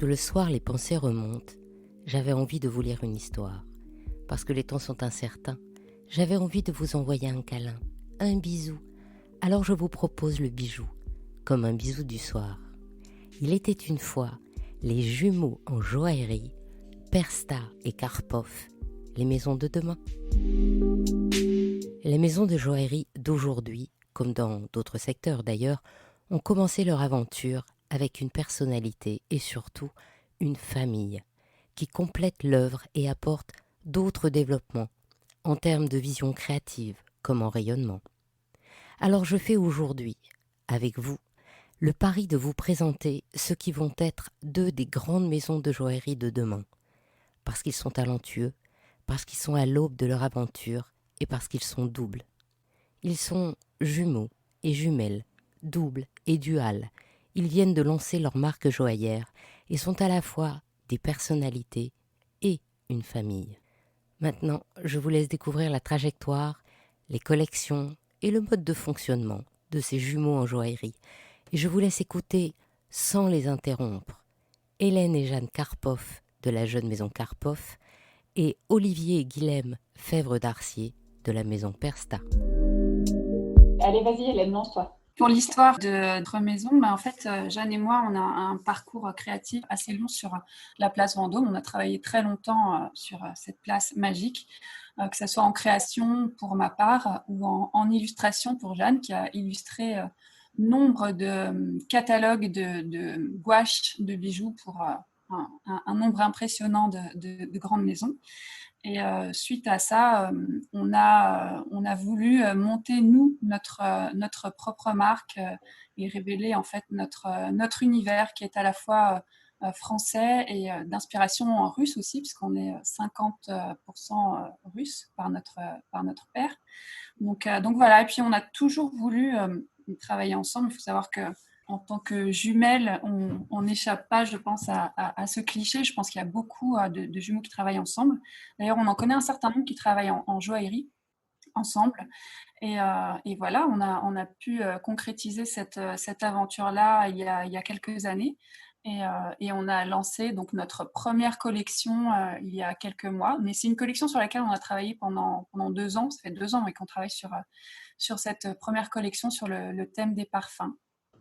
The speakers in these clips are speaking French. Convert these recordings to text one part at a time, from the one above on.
le soir les pensées remontent, j'avais envie de vous lire une histoire. Parce que les temps sont incertains, j'avais envie de vous envoyer un câlin, un bisou. Alors je vous propose le bijou, comme un bisou du soir. Il était une fois les jumeaux en joaillerie, Persta et Karpov, les maisons de demain. Les maisons de joaillerie d'aujourd'hui, comme dans d'autres secteurs d'ailleurs, ont commencé leur aventure avec une personnalité et surtout une famille qui complète l'œuvre et apporte d'autres développements en termes de vision créative comme en rayonnement. Alors je fais aujourd'hui, avec vous, le pari de vous présenter ceux qui vont être deux des grandes maisons de joaillerie de demain, parce qu'ils sont talentueux, parce qu'ils sont à l'aube de leur aventure et parce qu'ils sont doubles. Ils sont jumeaux et jumelles, doubles et duales. Ils viennent de lancer leur marque joaillère et sont à la fois des personnalités et une famille. Maintenant, je vous laisse découvrir la trajectoire, les collections et le mode de fonctionnement de ces jumeaux en joaillerie. Et je vous laisse écouter, sans les interrompre, Hélène et Jeanne Karpov de la jeune maison Karpov et Olivier et Guilhem Fèvre d'Arcier de la maison Persta. Allez, vas-y, Hélène, lance-toi. Pour l'histoire de notre maison, en fait, Jeanne et moi, on a un parcours créatif assez long sur la place Vendôme. On a travaillé très longtemps sur cette place magique, que ce soit en création pour ma part ou en illustration pour Jeanne, qui a illustré nombre de catalogues de gouaches de bijoux pour un nombre impressionnant de grandes maisons. Et suite à ça, on a voulu monter, nous, notre propre marque et révéler en fait notre univers qui est à la fois français et d'inspiration russe aussi, puisqu'on est 50% russe par notre père. Donc voilà, et puis on a toujours voulu travailler ensemble. Il faut savoir que en tant que jumelles, on n'échappe pas, je pense, à ce cliché. Je pense qu'il y a beaucoup de jumeaux qui travaillent ensemble. D'ailleurs, on en connaît un certain nombre qui travaillent en joaillerie ensemble. Et voilà, on a pu concrétiser cette aventure-là il y a quelques années. Et on a lancé donc notre première collection il y a quelques mois. Mais c'est une collection sur laquelle on a travaillé pendant 2 ans. Ça fait 2 ans qu'on travaille sur cette première collection sur le thème des parfums.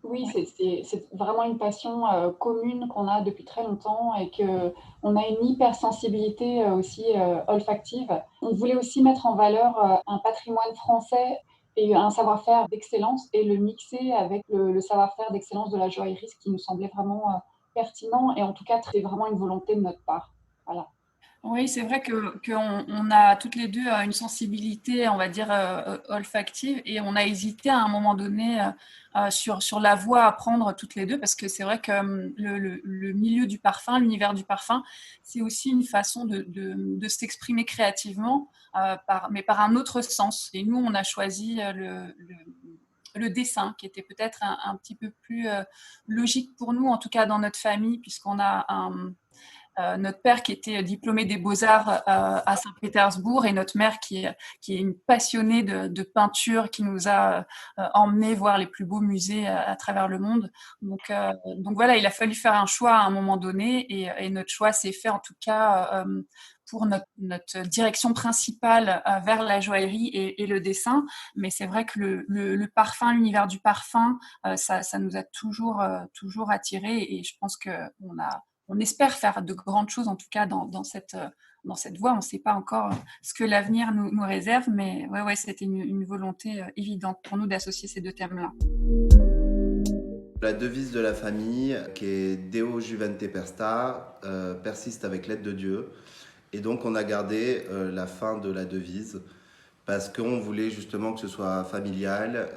Oui, c'est vraiment une passion commune qu'on a depuis très longtemps et qu'on a une hypersensibilité aussi olfactive. On voulait aussi mettre en valeur un patrimoine français et un savoir-faire d'excellence et le mixer avec le savoir-faire d'excellence de la joaillerie, ce qui nous semblait vraiment pertinent et en tout cas très vraiment une volonté de notre part. Voilà. Oui, c'est vrai qu'on a toutes les deux une sensibilité, on va dire, olfactive et on a hésité à un moment donné sur la voie à prendre toutes les deux parce que c'est vrai que le milieu du parfum, l'univers du parfum, c'est aussi une façon de s'exprimer créativement, mais par un autre sens. Et nous, on a choisi le dessin, qui était peut-être un petit peu plus logique pour nous, en tout cas dans notre famille, puisqu'on a notre père qui était diplômé des Beaux-Arts à Saint-Pétersbourg et notre mère qui est une passionnée de peinture qui nous a emmenés voir les plus beaux musées à travers le monde. Donc voilà, il a fallu faire un choix à un moment donné et notre choix s'est fait en tout cas pour notre direction principale vers la joaillerie et le dessin. Mais c'est vrai que le parfum, l'univers du parfum, ça nous a toujours attirés et je pense on espère faire de grandes choses, en tout cas dans cette voie. On ne sait pas encore ce que l'avenir nous réserve, mais ouais, c'était une volonté évidente pour nous d'associer ces deux thèmes-là. La devise de la famille, qui est Deo Juvente Persta, persiste avec l'aide de Dieu. Et donc on a gardé la fin de la devise parce qu'on voulait justement que ce soit familial,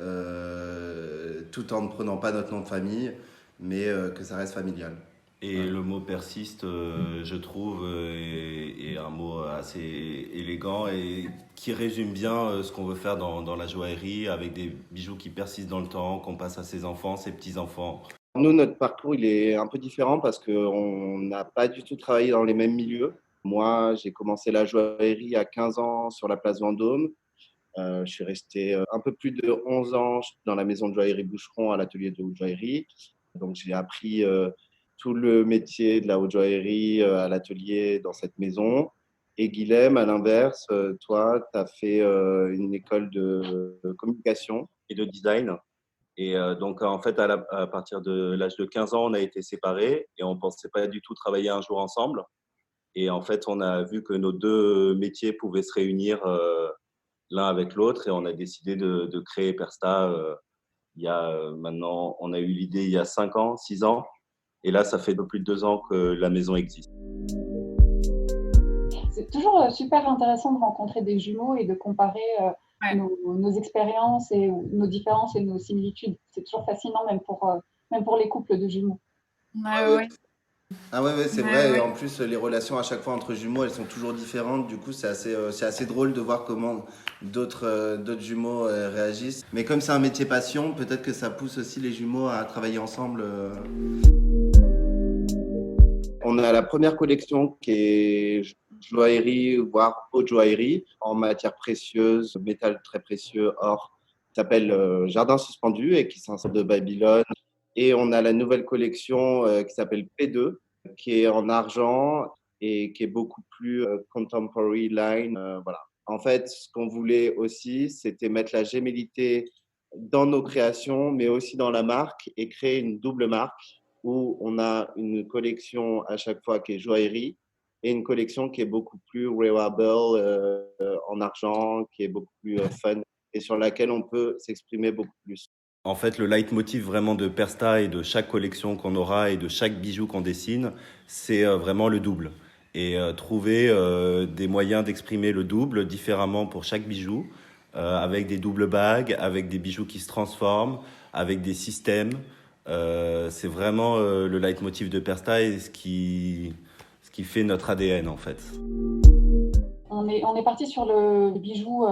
tout en ne prenant pas notre nom de famille, mais que ça reste familial. Et le mot persiste, je trouve, est un mot assez élégant et qui résume bien ce qu'on veut faire dans la joaillerie avec des bijoux qui persistent dans le temps, qu'on passe à ses enfants, ses petits-enfants. Nous, notre parcours, il est un peu différent parce qu'on n'a pas du tout travaillé dans les mêmes milieux. Moi, j'ai commencé la joaillerie à 15 ans sur la place Vendôme. Je suis resté un peu plus de 11 ans dans la maison de joaillerie Boucheron à l'atelier de haute joaillerie. Donc, j'ai appris tout le métier de la haute joaillerie à l'atelier dans cette maison. Et Guilhem, à l'inverse, toi, tu as fait une école de communication et de design. Et donc, en fait, à partir de l'âge de 15 ans, on a été séparés et on ne pensait pas du tout travailler un jour ensemble. Et en fait, on a vu que nos deux métiers pouvaient se réunir l'un avec l'autre et on a décidé de créer Persta. Il y a maintenant, on a eu l'idée il y a 5 ans, 6 ans. Et là, ça fait un peu plus de 2 ans que la maison existe. C'est toujours super intéressant de rencontrer des jumeaux et de comparer nos expériences et nos différences et nos similitudes. C'est toujours fascinant, même pour les couples de jumeaux. Ouais. Ah ouais, c'est vrai. Et en plus, les relations à chaque fois entre jumeaux, elles sont toujours différentes. Du coup, c'est assez drôle de voir comment d'autres jumeaux réagissent. Mais comme c'est un métier passion, peut-être que ça pousse aussi les jumeaux à travailler ensemble. On a la première collection qui est joaillerie, voire haute joaillerie, en matières précieuses, métal très précieux, or, qui s'appelle Jardin suspendu et qui s'insère de Babylone. Et on a la nouvelle collection qui s'appelle P2, qui est en argent et qui est beaucoup plus contemporary line. Voilà. En fait, ce qu'on voulait aussi, c'était mettre la gémellité dans nos créations, mais aussi dans la marque et créer une double marque où on a une collection à chaque fois qui est joaillerie et une collection qui est beaucoup plus wearable en argent, qui est beaucoup plus fun et sur laquelle on peut s'exprimer beaucoup plus. En fait, le leitmotiv vraiment de Persta et de chaque collection qu'on aura et de chaque bijou qu'on dessine, c'est vraiment le double. Et trouver des moyens d'exprimer le double différemment pour chaque bijou, avec des doubles bagues, avec des bijoux qui se transforment, avec des systèmes. C'est vraiment le leitmotiv de Persta et ce qui fait notre ADN en fait. On est parti sur le bijou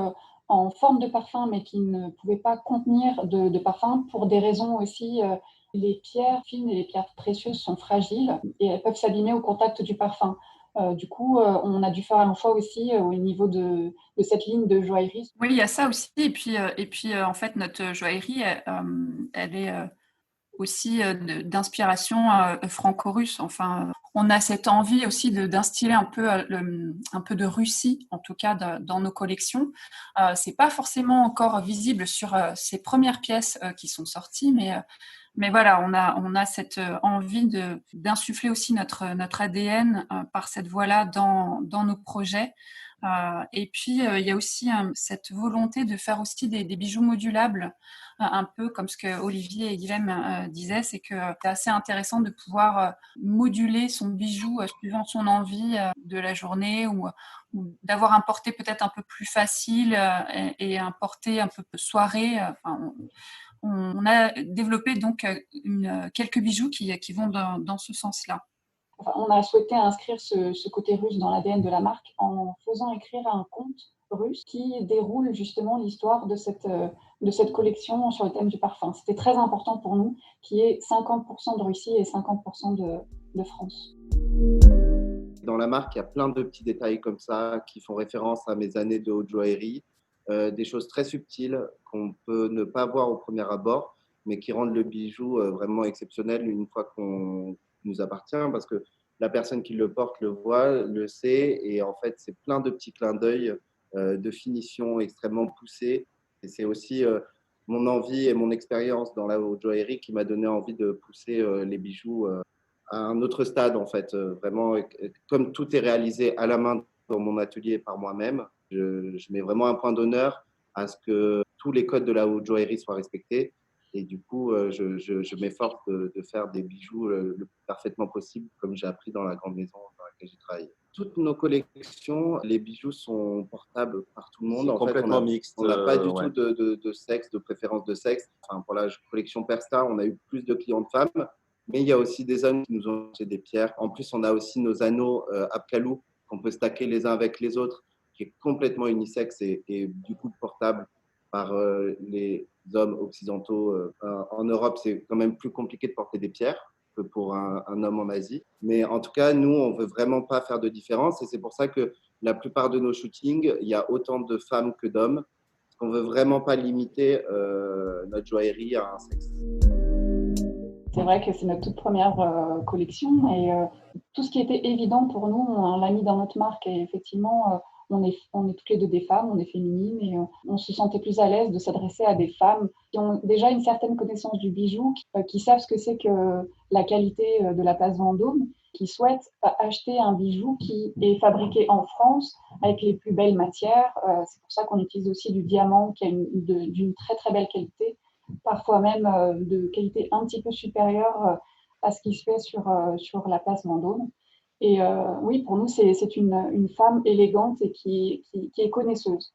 en forme de parfum, mais qui ne pouvait pas contenir de parfum pour des raisons aussi. Les pierres fines et les pierres précieuses sont fragiles et elles peuvent s'abîmer au contact du parfum. Du coup, on a dû faire un choix aussi au niveau de cette ligne de joaillerie. Oui, il y a ça aussi. Et puis en fait, notre joaillerie, elle est aussi d'inspiration franco-russe. Enfin, on a cette envie aussi d'instiller un peu de Russie, en tout cas dans nos collections. C'est pas forcément encore visible sur ces premières pièces qui sont sorties, mais voilà, on a cette envie d'insuffler aussi notre ADN par cette voie-là dans nos projets. Et puis, il y a aussi cette volonté de faire aussi des bijoux modulables, un peu comme ce que Olivier et Guilhem disaient, c'est que c'est assez intéressant de pouvoir moduler son bijou suivant son envie de la journée ou d'avoir un porté peut-être un peu plus facile et un porté un peu soirée. On a développé donc quelques bijoux qui vont dans ce sens-là. Enfin, on a souhaité inscrire ce côté russe dans l'ADN de la marque en faisant écrire un conte russe qui déroule justement l'histoire de cette collection sur le thème du parfum. C'était très important pour nous, qui est 50% de Russie et 50% de France. Dans la marque, il y a plein de petits détails comme ça qui font référence à mes années de haute joaillerie, des choses très subtiles qu'on peut ne pas voir au premier abord, mais qui rendent le bijou vraiment exceptionnel une fois qu'on nous appartient, parce que la personne qui le porte le voit, le sait, et en fait, c'est plein de petits clins d'œil de finition extrêmement poussée. Et c'est aussi mon envie et mon expérience dans la haute joaillerie qui m'a donné envie de pousser les bijoux à un autre stade, en fait. Vraiment, comme tout est réalisé à la main dans mon atelier par moi-même, je mets vraiment un point d'honneur à ce que tous les codes de la haute joaillerie soient respectés. Et du coup, je m'efforce de faire des bijoux le plus parfaitement possible, comme j'ai appris dans la grande maison dans laquelle j'ai travaillé. Toutes nos collections, les bijoux sont portables par tout le monde. C'est complètement mixte. On n'a pas du tout de sexe, de préférence de sexe. Enfin, pour la collection Persta, on a eu plus de clients de femmes, mais il y a aussi des hommes qui nous ont acheté des pierres. En plus, on a aussi nos anneaux Apkalou qu'on peut stacker les uns avec les autres, qui est complètement unisexe et du coup portable par les hommes occidentaux. En Europe, c'est quand même plus compliqué de porter des pierres que pour un homme en Asie. Mais en tout cas, nous, on ne veut vraiment pas faire de différence. Et c'est pour ça que la plupart de nos shootings, il y a autant de femmes que d'hommes. Parce qu'on ne veut vraiment pas limiter notre joaillerie à un sexe. C'est vrai que c'est notre toute première collection et tout ce qui était évident pour nous, on l'a mis dans notre marque et effectivement, on est toutes les deux des femmes, on est féminines et on se sentait plus à l'aise de s'adresser à des femmes qui ont déjà une certaine connaissance du bijou, qui savent ce que c'est que la qualité de la place Vendôme, qui souhaitent acheter un bijou qui est fabriqué en France avec les plus belles matières. C'est pour ça qu'on utilise aussi du diamant qui est d'une très très belle qualité, parfois même de qualité un petit peu supérieure à ce qui se fait sur la place Vendôme. Et oui, pour nous, c'est une femme élégante et qui est connaisseuse.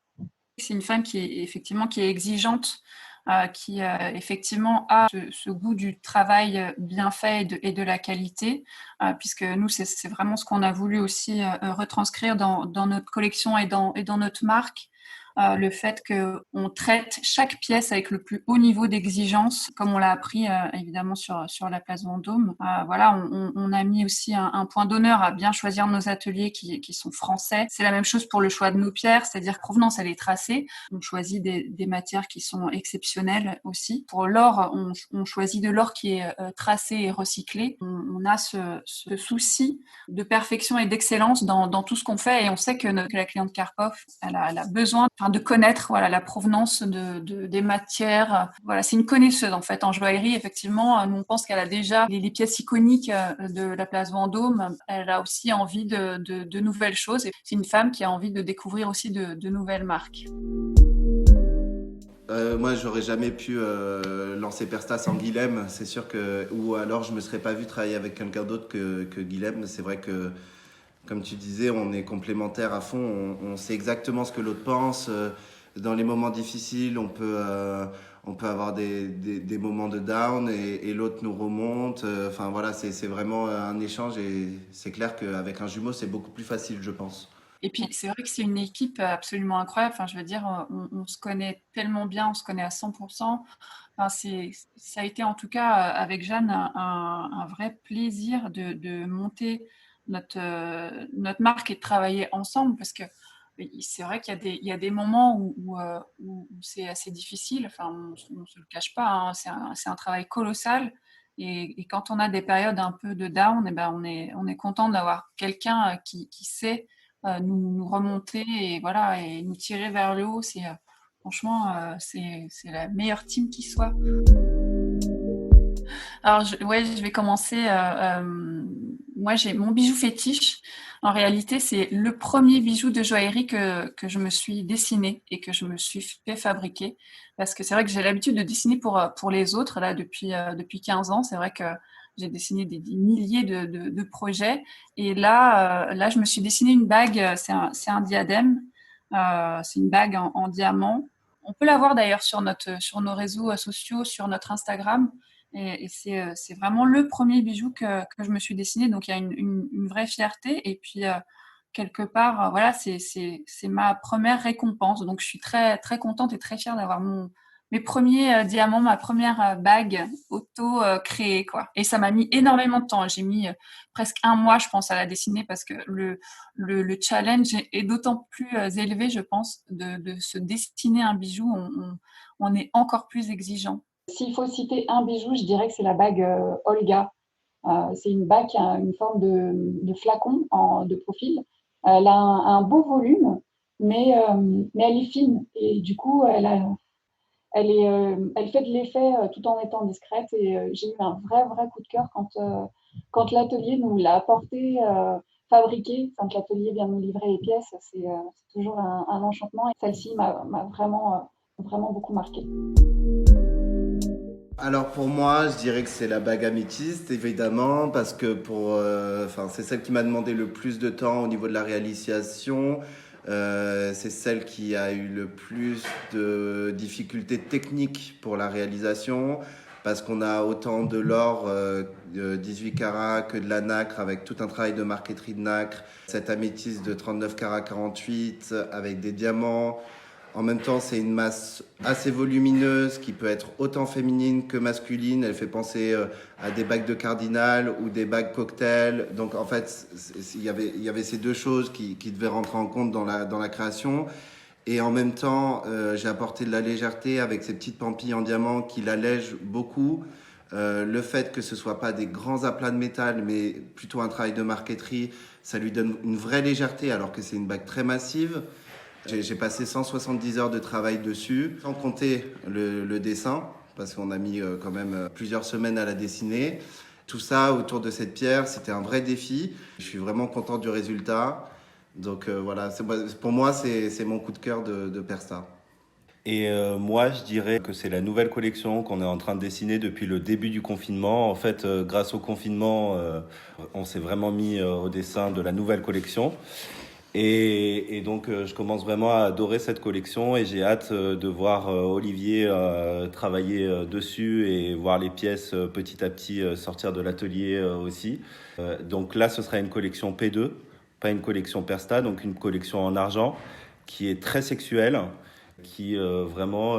C'est une femme qui est effectivement qui est exigeante, qui effectivement a ce goût du travail bien fait et de la qualité, puisque nous, c'est vraiment ce qu'on a voulu aussi retranscrire dans notre collection et dans notre marque. Le fait qu'on traite chaque pièce avec le plus haut niveau d'exigence, comme on l'a appris évidemment sur la place Vendôme. Voilà, on a mis aussi un point d'honneur à bien choisir nos ateliers qui sont français. C'est la même chose pour le choix de nos pierres, c'est-à-dire provenance, elle est tracée. On choisit des matières qui sont exceptionnelles aussi. Pour l'or, on choisit de l'or qui est tracé et recyclé. On a ce souci de perfection et d'excellence dans tout ce qu'on fait, et on sait que la cliente Karpov, elle a besoin de connaître la provenance des matières. Voilà, c'est une connaisseuse en fait en joaillerie. Effectivement, nous on pense qu'elle a déjà les pièces iconiques de la place Vendôme. Elle a aussi envie de nouvelles choses. Et c'est une femme qui a envie de découvrir aussi de nouvelles marques. Moi, j'aurais jamais pu lancer Persta sans Guilhem. C'est sûr ou alors je me serais pas vu travailler avec quelqu'un d'autre que Guilhem. C'est vrai que, comme tu disais, on est complémentaires à fond. On sait exactement ce que l'autre pense. Dans les moments difficiles, on peut avoir des moments de down et l'autre nous remonte. Enfin voilà, c'est vraiment un échange et c'est clair qu'avec un jumeau, c'est beaucoup plus facile, je pense. Et puis, c'est vrai que c'est une équipe absolument incroyable. Enfin, je veux dire, on se connaît tellement bien, on se connaît à 100%. Enfin, ça a été en tout cas avec Jeanne un vrai plaisir de monter notre marque et de travailler ensemble, parce que c'est vrai qu'il y a des moments où c'est assez difficile. Enfin, on ne se le cache pas, hein. C'est un travail colossal. Et quand on a des périodes un peu de down, eh ben on est content d'avoir quelqu'un qui sait nous remonter et voilà, et nous tirer vers le haut. Franchement, c'est la meilleure team qui soit. Alors je vais commencer. Moi, j'ai mon bijou fétiche. En réalité, c'est le premier bijou de joaillerie que je me suis dessiné et que je me suis fait fabriquer. Parce que c'est vrai que j'ai l'habitude de dessiner pour les autres là depuis 15 ans. C'est vrai que j'ai dessiné des milliers de projets. Et là, je me suis dessiné une bague. C'est un diadème. C'est une bague en diamant. On peut la voir d'ailleurs sur nos réseaux sociaux, sur notre Instagram. Et c'est vraiment le premier bijou que je me suis dessiné. Donc, il y a une vraie fierté. Et puis, quelque part, voilà, c'est ma première récompense. Donc, je suis très, très contente et très fière d'avoir mes premiers diamants, ma première bague auto-créée, quoi. Et ça m'a mis énormément de temps. J'ai mis presque un mois, je pense, à la dessiner parce que le challenge est d'autant plus élevé, je pense, de se dessiner un bijou. On est encore plus exigeant. S'il faut citer un bijou, je dirais que c'est la bague Olga. C'est une bague qui a une forme de flacon de profil. Elle a un beau volume, mais elle est fine. Et du coup, elle fait de l'effet tout en étant discrète. Et j'ai eu un vrai coup de cœur quand l'atelier nous l'a apporté, fabriqué. Quand l'atelier vient nous livrer les pièces, c'est toujours un enchantement. Et celle-ci m'a vraiment beaucoup marquée. Alors pour moi, je dirais que c'est la bague améthyste, évidemment, parce que c'est celle qui m'a demandé le plus de temps au niveau de la réalisation. C'est celle qui a eu le plus de difficultés techniques pour la réalisation, parce qu'on a autant de l'or 18 carats que de la nacre, avec tout un travail de marqueterie de nacre. Cette améthyste de 39 carats 48 avec des diamants. En même temps, c'est une masse assez volumineuse qui peut être autant féminine que masculine. Elle fait penser à des bagues de cardinal ou des bagues cocktail. Donc en fait, il y avait ces deux choses qui devaient rentrer en compte dans la création. Et en même temps, j'ai apporté de la légèreté avec ces petites pampilles en diamant qui l'allègent beaucoup. Le fait que ce soit pas des grands aplats de métal, mais plutôt un travail de marqueterie, ça lui donne une vraie légèreté alors que c'est une bague très massive. J'ai passé 170 heures de travail dessus, sans compter le dessin, parce qu'on a mis quand même plusieurs semaines à la dessiner. Tout ça autour de cette pierre, c'était un vrai défi. Je suis vraiment content du résultat. Donc voilà, pour moi, c'est mon coup de cœur de Persta. Et moi, je dirais que c'est la nouvelle collection qu'on est en train de dessiner depuis le début du confinement. En fait, grâce au confinement, on s'est vraiment mis au dessin de la nouvelle collection. Et donc, je commence vraiment à adorer cette collection et j'ai hâte de voir Olivier travailler dessus et voir les pièces petit à petit sortir de l'atelier aussi. Donc là, ce sera une collection P2, pas une collection Persta, donc une collection en argent qui est très sexuelle, qui vraiment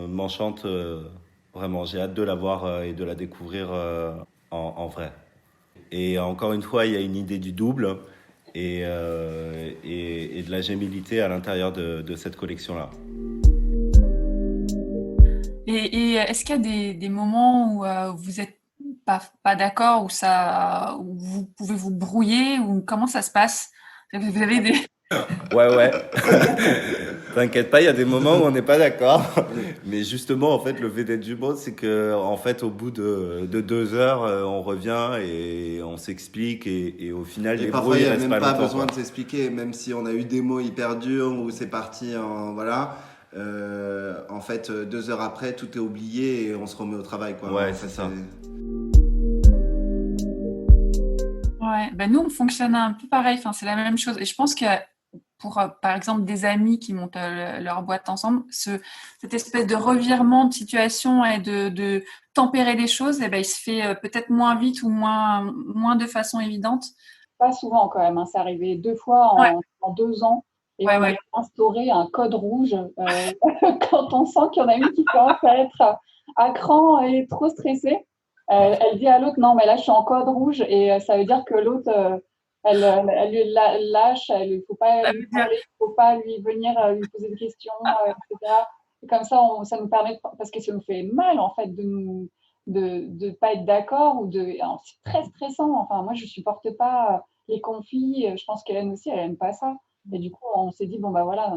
m'enchante. Vraiment, j'ai hâte de la voir et de la découvrir en vrai. Et encore une fois, il y a une idée du double et de la gémilité à l'intérieur de cette collection-là. Et est-ce qu'il y a des moments où vous êtes pas d'accord, où vous pouvez vous brouiller, ou comment ça se passe? Vous avez des... Ouais. T'inquiète pas, il y a des moments où on n'est pas d'accord. Mais justement, en fait, le fait d'être jumeaux, c'est que, en fait, au bout de 2 heures, on revient et on s'explique et au final, Et les parfois, il brouilles n'y a restent même pas pas longtemps, besoin quoi. de s'expliquer, même si on a eu des mots hyper durs ou c'est parti en. Voilà. En fait, 2 heures après, tout est oublié et on se remet au travail, quoi. Ouais, En c'est fait, ça. Ouais, ben nous on fonctionne un peu pareil, enfin, c'est la même chose. Et je pense que pour par exemple des amis qui montent leur boîte ensemble, cette espèce de revirement de situation et de tempérer les choses, eh ben, il se fait peut-être moins vite ou moins de façon évidente. Pas souvent quand même, hein. C'est arrivé 2 fois Ouais, en 2 ans et ouais, on a ouais. instauré un code rouge quand on sent qu'il y en a une qui commence à être à cran et trop stressée. Elle dit à l'autre: «Non, mais là, je suis en code rouge», et ça veut dire que l'autre, elle lui lâche, il ne faut pas Ça lui veut dire, parler, il ne faut pas lui venir lui poser des questions, etc. Et comme ça, ça nous permet, parce que ça nous fait mal en fait de pas être d'accord c'est très stressant. Enfin, moi, je supporte pas les conflits. Je pense qu'Hélène aussi, elle aime pas ça. Et du coup, on s'est dit, bon, bah voilà,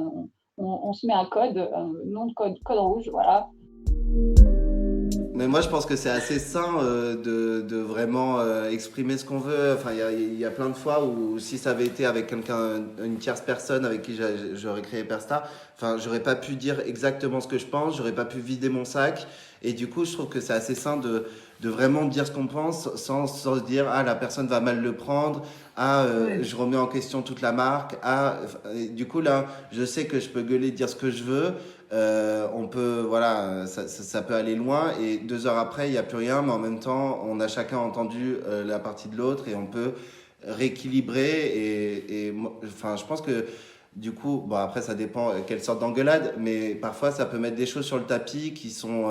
on se met un code, nom de code rouge, voilà. Mais moi, je pense que c'est assez sain de vraiment exprimer ce qu'on veut. Enfin, il y a plein de fois où si ça avait été avec quelqu'un, une tierce personne avec qui j'aurais créé Persta, enfin, j'aurais pas pu dire exactement ce que je pense, j'aurais pas pu vider mon sac. Et du coup, je trouve que c'est assez sain de vraiment dire ce qu'on pense sans se dire, ah, la personne va mal le prendre, ah, ouais. je remets en question toute la marque, ah, et du coup, là, je sais que je peux gueuler, dire ce que je veux. On peut, voilà, ça peut aller loin et 2 heures après, il n'y a plus rien, mais en même temps, on a chacun entendu la partie de l'autre et on peut rééquilibrer. Enfin, je pense que du coup, bon, après, ça dépend quelle sorte d'engueulade, mais parfois, ça peut mettre des choses sur le tapis qui sont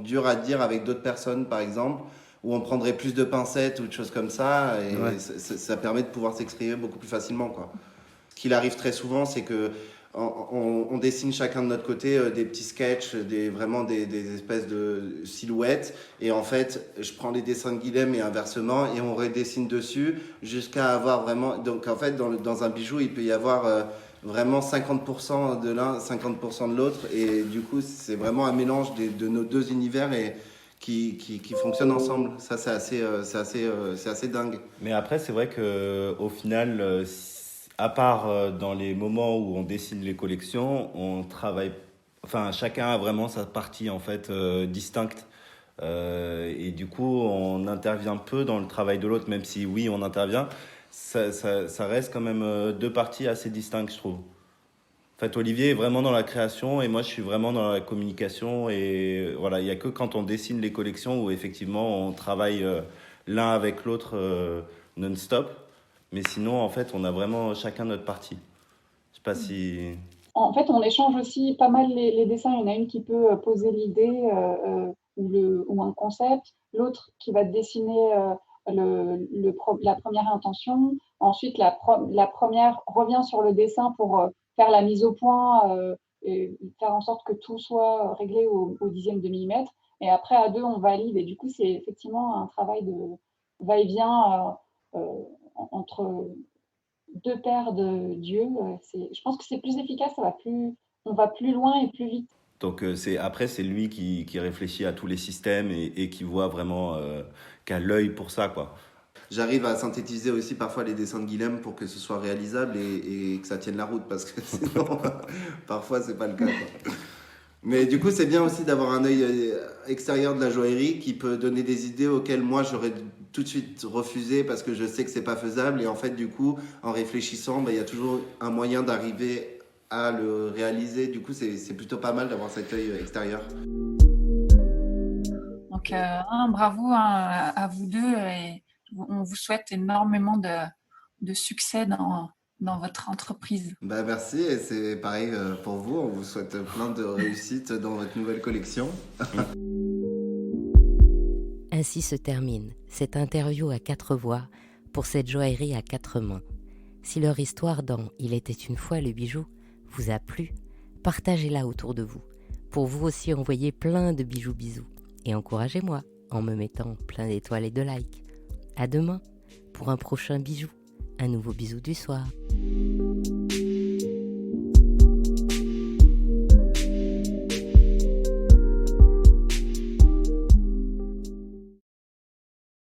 dures à dire avec d'autres personnes, par exemple, où on prendrait plus de pincettes ou de choses comme ça, et Ouais. ça permet de pouvoir s'exprimer beaucoup plus facilement, quoi. Ce qu'il arrive très souvent, c'est que on dessine chacun de notre côté des petits sketchs, vraiment des espèces de silhouettes. Et en fait, je prends les dessins de Guilhem et inversement, et on redessine dessus jusqu'à avoir vraiment. Donc en fait, dans un bijou, il peut y avoir vraiment 50% de l'un, 50% de l'autre. Et du coup, c'est vraiment un mélange de nos deux univers et qui fonctionnent ensemble. Ça, c'est assez dingue. Mais après, c'est vrai que au final, à part dans les moments où on dessine les collections, on travaille. Enfin, chacun a vraiment sa partie en fait distincte. Et du coup, on intervient peu dans le travail de l'autre, même si oui, on intervient. Ça reste quand même deux parties assez distinctes, je trouve. En fait, Olivier est vraiment dans la création et moi, je suis vraiment dans la communication. Et voilà, il n'y a que quand on dessine les collections où effectivement on travaille l'un avec l'autre non-stop. Mais sinon, en fait, on a vraiment chacun notre partie. Je sais pas si. En fait, on échange aussi pas mal les dessins. Il y en a une qui peut poser l'idée ou un concept, l'autre qui va dessiner la première intention. Ensuite, la première revient sur le dessin pour faire la mise au point et faire en sorte que tout soit réglé au dixième de millimètre. Et après, à deux, on valide. Et du coup, c'est effectivement un travail de va-et-vient entre deux paires de dieux. Je pense que c'est plus efficace, on va plus loin et plus vite. Donc c'est lui qui réfléchit à tous les systèmes et qui voit vraiment qu'à l'œil pour ça, quoi. J'arrive à synthétiser aussi parfois les dessins de Guilhem pour que ce soit réalisable et que ça tienne la route, parce que sinon, parfois, c'est pas le cas, quoi. Mais du coup, c'est bien aussi d'avoir un œil extérieur de la joaillerie qui peut donner des idées auxquelles moi j'aurais tout de suite refusé parce que je sais que c'est pas faisable. Et en fait, du coup, en réfléchissant, il y a toujours un moyen d'arriver à le réaliser. Du coup, c'est plutôt pas mal d'avoir cet œil extérieur. Donc, bravo à vous deux et on vous souhaite énormément de succès dans votre entreprise. Merci, et c'est pareil pour vous. On vous souhaite plein de réussite dans votre nouvelle collection. Ainsi se termine cette interview à 4 voix pour cette joaillerie à 4 mains. Si leur histoire dans « Il était une fois le bijou » vous a plu, partagez-la autour de vous. Pour vous aussi envoyer plein de bijoux bisous. Et encouragez-moi en me mettant plein d'étoiles et de likes. À demain pour un prochain bijou, un nouveau bisou du soir.